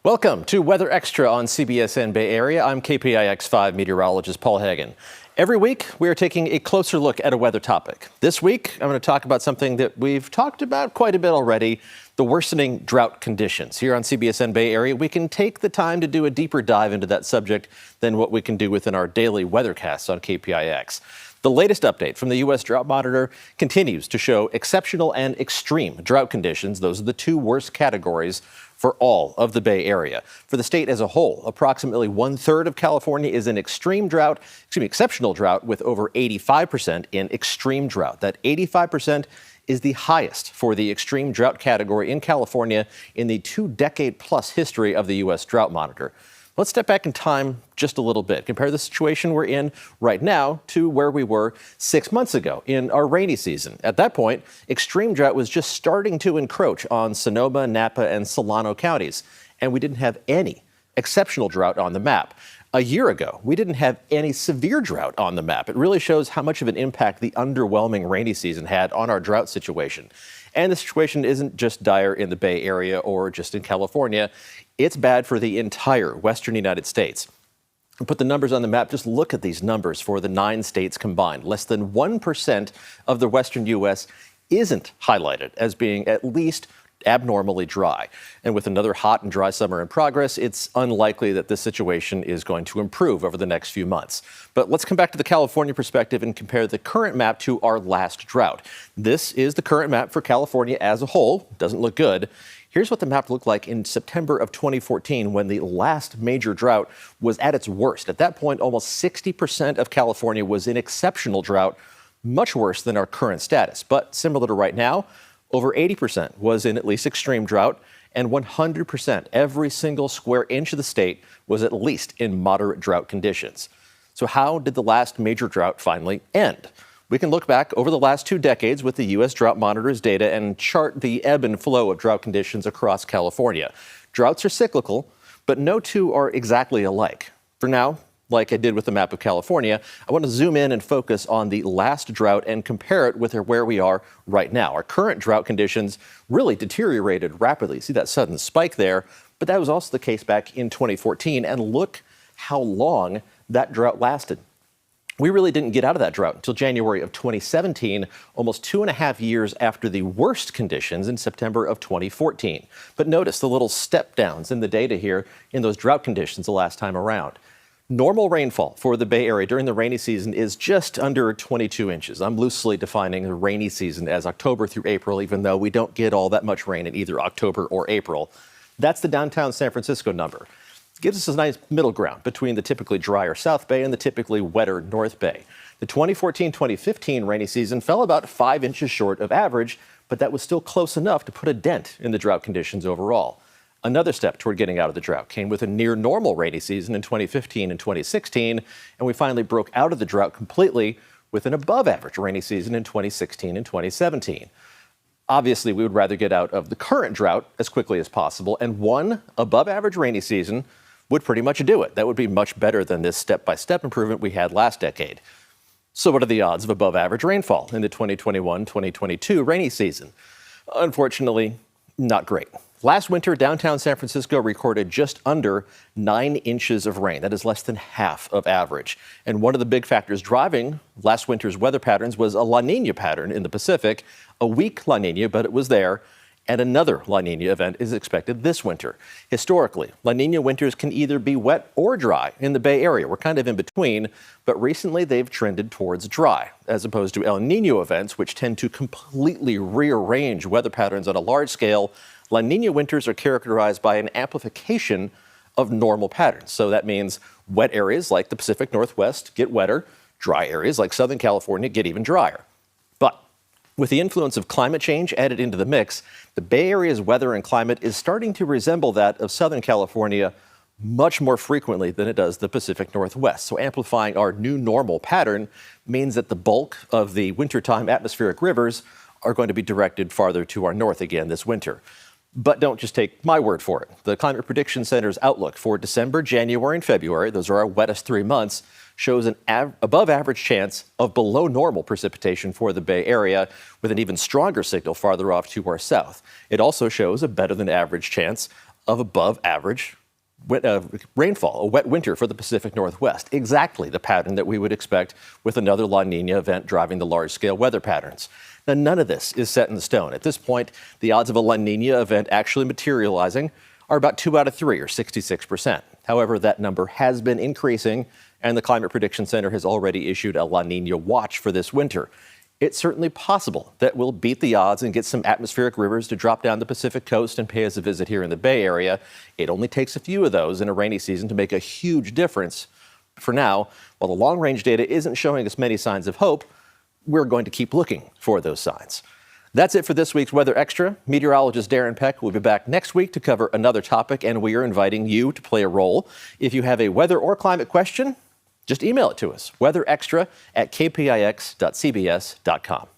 Welcome to Weather Extra on CBSN Bay Area. I'm KPIX 5 meteorologist Paul Heggen. Every week, we are taking a closer look at a weather topic. This week, I'm going to talk about something that we've talked about quite a bit already, the worsening drought conditions. Here on CBSN Bay Area, we can take the time to do a deeper dive into that subject than what we can do within our daily weathercasts on KPIX. The latest update from the U.S. Drought Monitor continues to show exceptional and extreme drought conditions. Those are the two worst categories for all of the Bay Area. For the state as a whole, approximately 1/3 of California is in exceptional drought, with over 85% in extreme drought. That 85% is the highest for the extreme drought category in California in the 2-decade-plus history of the U.S. Drought Monitor. Let's step back in time just a little bit. Compare the situation we're in right now to where we were 6 months ago in our rainy season. At that point, extreme drought was just starting to encroach on Sonoma, Napa, and Solano counties, and we didn't have any exceptional drought on the map. A year ago, we didn't have any severe drought on the map. It really shows how much of an impact the underwhelming rainy season had on our drought situation. And the situation isn't just dire in the Bay Area or just in California. It's bad for the entire western United States. To put the numbers on the map, just look at these numbers for the 9 states combined. Less than 1% of the western U.S. isn't highlighted as being at least abnormally dry. And with another hot and dry summer in progress, it's unlikely that this situation is going to improve over the next few months. But let's come back to the California perspective and compare the current map to our last drought. This is the current map for California as a whole. Doesn't look good. Here's what the map looked like in September of 2014 when the last major drought was at its worst. At that point, almost 60% of California was in exceptional drought, much worse than our current status. But similar to right now, over 80% was in at least extreme drought, and 100%, every single square inch of the state, was at least in moderate drought conditions. So how did the last major drought finally end? We can look back over the last 2 decades with the U.S. Drought Monitor's data and chart the ebb and flow of drought conditions across California. Droughts are cyclical, but no two are exactly alike. For now, like I did with the map of California, I want to zoom in and focus on the last drought and compare it with where we are right now. Our current drought conditions really deteriorated rapidly. See that sudden spike there? But that was also the case back in 2014, and look how long that drought lasted. We really didn't get out of that drought until January of 2017, almost 2.5 years after the worst conditions in September of 2014. But notice the little step downs in the data here in those drought conditions the last time around. Normal rainfall for the Bay Area during the rainy season is just under 22 inches. I'm loosely defining the rainy season as October through April, even though we don't get all that much rain in either October or April. That's the downtown San Francisco number. It gives us a nice middle ground between the typically drier South Bay and the typically wetter North Bay. The 2014-2015 rainy season fell about 5 inches short of average, but that was still close enough to put a dent in the drought conditions overall. Another step toward getting out of the drought came with a near normal rainy season in 2015 and 2016, and we finally broke out of the drought completely with an above average rainy season in 2016 and 2017. Obviously, we would rather get out of the current drought as quickly as possible, and one above average rainy season would pretty much do it. That would be much better than this step-by-step improvement we had last decade. So what are the odds of above average rainfall in the 2021-2022 rainy season? Unfortunately, not great. Last winter, downtown San Francisco recorded just under 9 inches of rain. That is less than half of average. And one of the big factors driving last winter's weather patterns was a La Nina pattern in the Pacific. A weak La Nina, but it was there. And another La Nina event is expected this winter. Historically, La Nina winters can either be wet or dry in the Bay Area. We're kind of in between, but recently they've trended towards dry, as opposed to El Nino events, which tend to completely rearrange weather patterns on a large scale. La Nina winters are characterized by an amplification of normal patterns. So that means wet areas like the Pacific Northwest get wetter, dry areas like Southern California get even drier. But with the influence of climate change added into the mix, the Bay Area's weather and climate is starting to resemble that of Southern California much more frequently than it does the Pacific Northwest. So amplifying our new normal pattern means that the bulk of the wintertime atmospheric rivers are going to be directed farther to our north again this winter. But don't just take my word for it. The Climate Prediction Center's outlook for December, January, and February, those are our wettest 3 months, shows an above average chance of below normal precipitation for the Bay Area, with an even stronger signal farther off to our south. It also shows a better than average chance of above average rainfall, a wet winter for the Pacific Northwest. Exactly the pattern that we would expect with another La Nina event driving the large-scale weather patterns. Now, none of this is set in stone. At this point, the odds of a La Nina event actually materializing are about 2 out of 3, or 66%. However, that number has been increasing, and the Climate Prediction Center has already issued a La Nina watch for this winter. It's certainly possible that we'll beat the odds and get some atmospheric rivers to drop down the Pacific coast and pay us a visit here in the Bay Area. It only takes a few of those in a rainy season to make a huge difference. For now, while the long-range data isn't showing us many signs of hope, we're going to keep looking for those signs. That's it for this week's Weather Extra. Meteorologist Darren Peck will be back next week to cover another topic, and we are inviting you to play a role. If you have a weather or climate question, just email it to us, weatherextra@kpix.cbs.com.